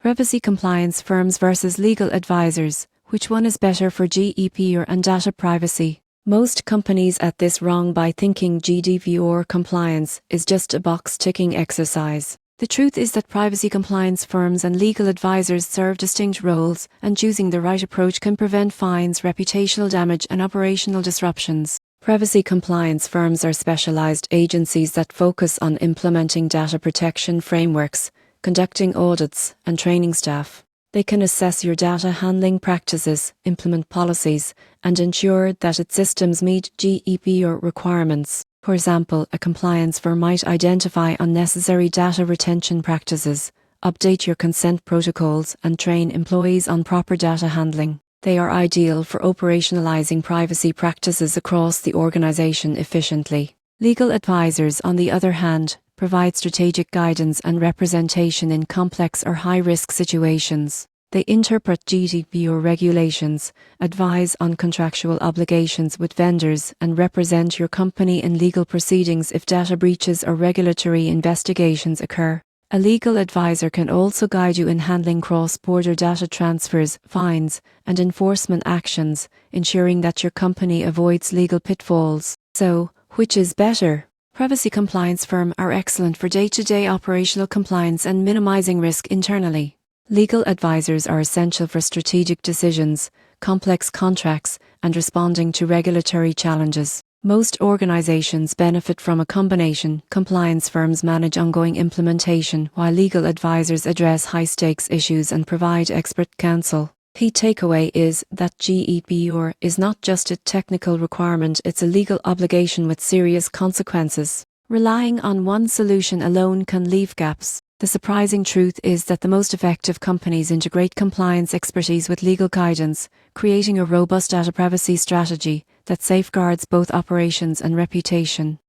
Privacy compliance firms versus legal advisors. Which one is better for GDPR and data privacy? Most companies at this wrong by thinking GDPR compliance is just a box-ticking exercise. The truth is that privacy compliance firms and legal advisors serve distinct roles, and choosing the right approach can prevent fines, reputational damage, and operational disruptions. Privacy compliance firms are specialized agencies that focus on implementing data protection frameworks, conducting audits, and training staff. They can assess your data handling practices, implement policies, and ensure that its systems meet GDPR requirements. For example, a compliance firm might identify unnecessary data retention practices, update your consent protocols, and train employees on proper data handling. They are ideal for operationalizing privacy practices across the organization efficiently. Legal advisors, on the other hand, provide strategic guidance and representation in complex or high-risk situations. They interpret GDPR regulations, advise on contractual obligations with vendors, and represent your company in legal proceedings if data breaches or regulatory investigations occur. A legal advisor can also guide you in handling cross-border data transfers, fines, and enforcement actions, ensuring that your company avoids legal pitfalls. So, which is better? Privacy compliance firms are excellent for day-to-day operational compliance and minimizing risk internally. Legal advisors are essential for strategic decisions, complex contracts, and responding to regulatory challenges. Most organizations benefit from a combination. Compliance firms manage ongoing implementation, while legal advisors address high-stakes issues and provide expert counsel. Key takeaway is that GDPR is not just a technical requirement, it's a legal obligation with serious consequences. Relying on one solution alone can leave gaps. The surprising truth is that the most effective companies integrate compliance expertise with legal guidance, creating a robust data privacy strategy that safeguards both operations and reputation.